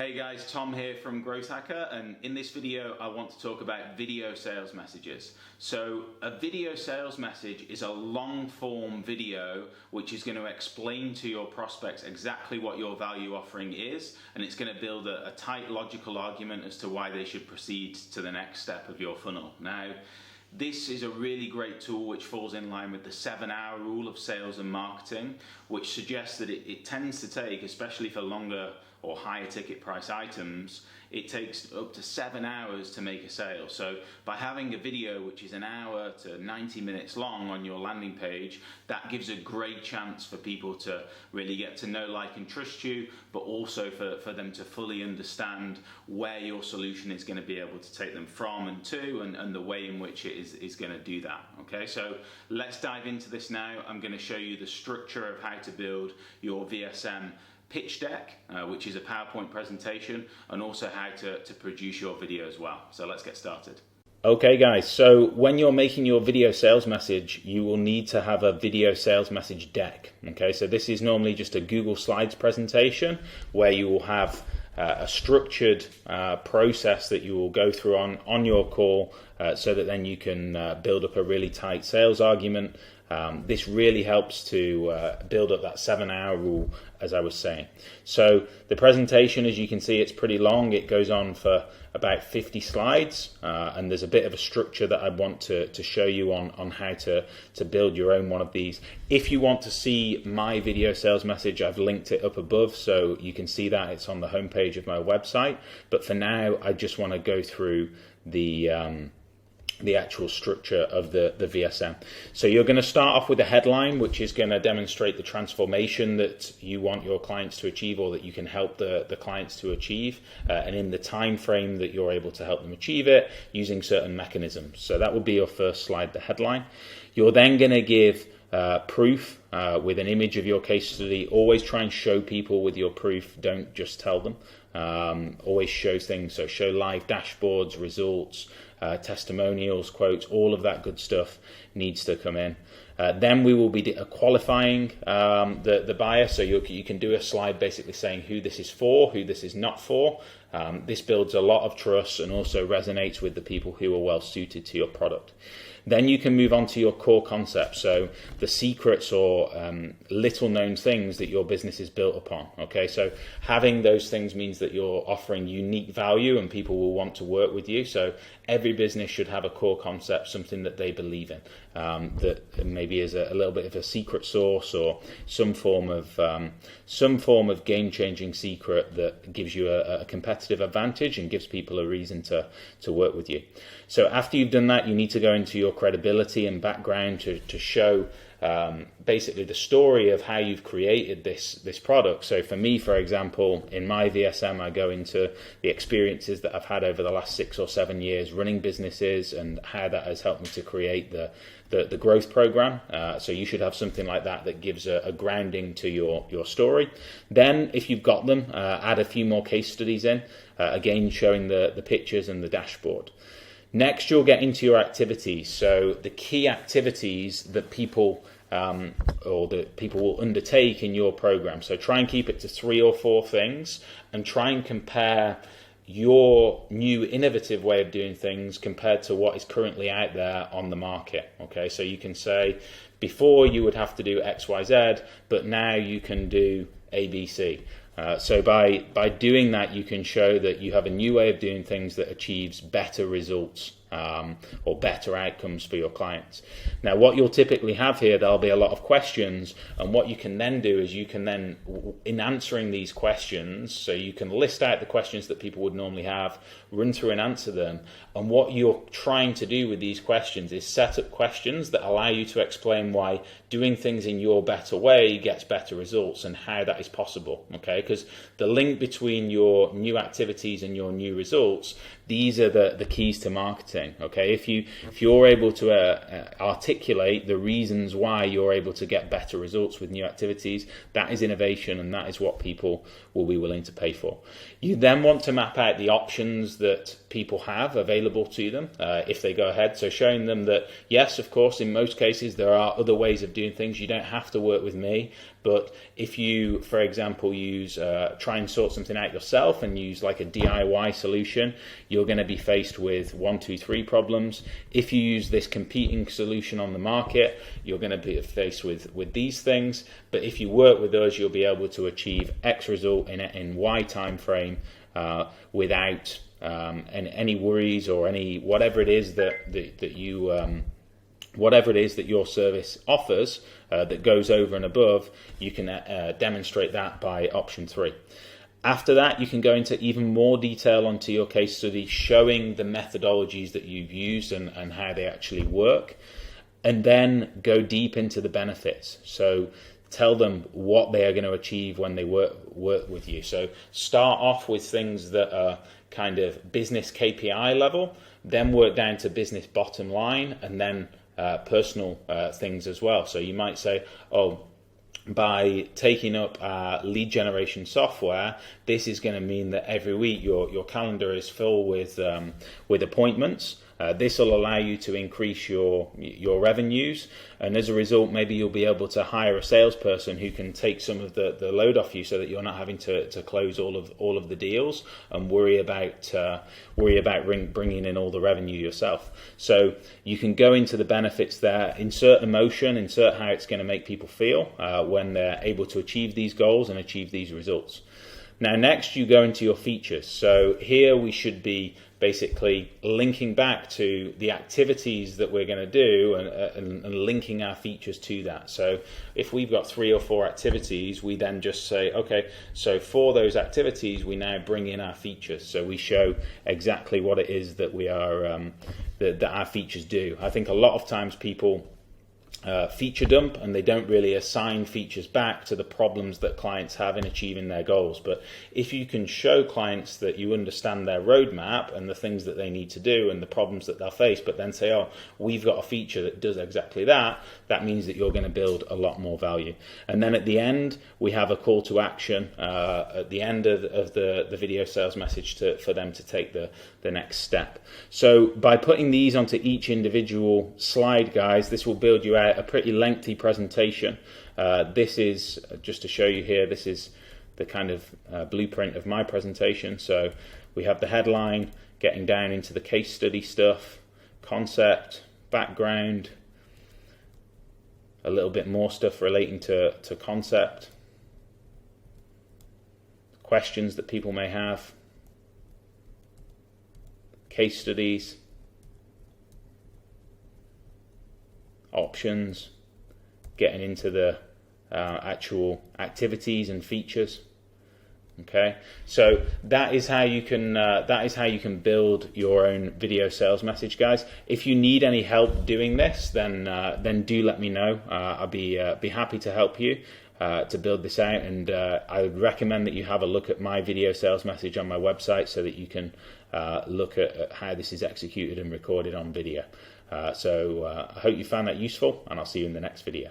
Hey guys, Tom here from Growth Hacker, and in this video I want to talk about video sales messages. So a video sales message is a long form video which is going to explain to your prospects exactly what your value offering is, and it's going to build a tight logical argument as to why they should proceed to the next step of your funnel. Now, this is a really great tool which falls in line with the 7-hour rule of sales and marketing, which suggests that it tends to take, especially for longer or higher ticket price items, it takes up to 7 hours to make a sale. So by having a video which is an hour to 90 minutes long on your landing page, that gives a great chance for people to really get to know, like, and trust you, but also for them to fully understand where your solution is going to be able to take them from and to, and the way in which it is going to do that. Okay, so let's dive into this now. I'm going to show you the structure of how to build your VSM pitch deck, which is a PowerPoint presentation, and also how to produce your video as well. So let's get started. Okay guys, so when you're making your video sales message, you will need to have a video sales message deck. Okay, so this is normally just a Google Slides presentation where you will have a structured process that you will go through on your call, so that then you can build up a really tight sales argument. This really helps to build up that 7-hour rule, as I was saying. So the presentation, as you can see, it's pretty long. It goes on for about 50 slides, and there's a bit of a structure that I want to show you on how to build your own one of these. If you want to see my video sales message, I've linked it up above, so you can see that. It's on the homepage of my website. But for now, I just want to go through the actual structure of the VSM. So you're going to start off with a headline, which is going to demonstrate the transformation that you want your clients to achieve, or that you can help the clients to achieve, and in the time frame that you're able to help them achieve it using certain mechanisms. So that would be your first slide, the headline. You're then going to give proof with an image of your case study. Always try and show people with your proof, don't just tell them. Always show things, so show live dashboards, results, testimonials, quotes, all of that good stuff needs to come in. Then we will be qualifying the buyer, so you can do a slide basically saying who this is for, who this is not for. This builds a lot of trust and also resonates with the people who are well suited to your product. Then you can move on to your core concept, so the secrets or little known things that your business is built upon. Okay, so having those things means that you're offering unique value and people will want to work with you. So every business should have a core concept, something that they believe in, that maybe is a little bit of a secret sauce or some form of game-changing secret that gives you a competitive advantage and gives people a reason to work with you. So after you've done that, you need to go into your credibility and background to show basically the story of how you've created this product. So for me, for example, in my VSM, I go into the experiences that I've had over the last 6 or 7 years running businesses and how that has helped me to create the growth program. So you should have something like that gives a grounding to your story. Then if you've got them, add a few more case studies in, again showing the pictures and the dashboard. Next, you'll get into your activities. So the key activities that people will undertake in your program. So try and keep it to 3 or 4 things, and try and compare your new innovative way of doing things compared to what is currently out there on the market. Okay, so you can say before you would have to do X, Y, Z, but now you can do A, B, C. So by doing that, you can show that you have a new way of doing things that achieves better results or better outcomes for your clients. Now, what you'll typically have here, there'll be a lot of questions, and what you can then do is you can then, in answering these questions, so you can list out the questions that people would normally have, run through and answer them, and what you're trying to do with these questions is set up questions that allow you to explain why doing things in your better way gets better results and how that is possible. Okay, because the link between your new activities and your new results, these are the keys to marketing. thing. Okay, if you're able to articulate the reasons why you're able to get better results with new activities, that is innovation, and that is what people will be willing to pay for. You then want to map out the options that people have available to them if they go ahead. So showing them that, yes, of course, in most cases there are other ways of doing things. You don't have to work with me, but if you, for example, try and sort something out yourself and use like a DIY solution, you're going to be faced with 1, 2, 3 problems. If you use this competing solution on the market, you're going to be faced with these things. But if you work with us, you'll be able to achieve X result in Y time frame without any worries or any whatever it is that you whatever it is that your service offers that goes over and above. You can demonstrate that by option 3. After that, you can go into even more detail onto your case study, showing the methodologies that you've used and how they actually work, and then go deep into the benefits. So tell them what they are going to achieve when they work with you. So start off with things that are kind of business KPI level, then work down to business bottom line, and then personal things as well. So you might say, by taking up lead generation software, this is going to mean that every week your calendar is full with appointments. This will allow you to increase your revenues, and as a result, maybe you'll be able to hire a salesperson who can take some of the load off you, so that you're not having to close all of the deals and worry about bringing in all the revenue yourself. So you can go into the benefits there, insert emotion, insert how it's going to make people feel when they're able to achieve these goals and achieve these results. Now, next you go into your features. So here we should be basically linking back to the activities that we're going to do and linking our features to that. So if we've got 3 or 4 activities, we then just say, okay, so for those activities, we now bring in our features. So we show exactly what it is that we are that our features do. I think a lot of times people feature dump, and they don't really assign features back to the problems that clients have in achieving their goals. But if you can show clients that you understand their roadmap and the things that they need to do and the problems that they'll face, but then say, we've got a feature that does exactly that, that means that you're going to build a lot more value. And then at the end, we have a call to action at the end of the video sales message for them to take the next step. So by putting these onto each individual slide, guys, this will build you out a pretty lengthy presentation. This is, just to show you here, this is the kind of blueprint of my presentation. So we have the headline, getting down into the case study stuff, concept, background, a little bit more stuff relating to concept, questions that people may have, case studies, options, getting into the actual activities and features. Okay, so that is how you can build your own video sales message, guys. If you need any help doing this, then do let me know. I'll be happy to help you to build this out, and I would recommend that you have a look at my video sales message on my website, so that you can look at how this is executed and recorded on video. So I hope you found that useful, and I'll see you in the next video.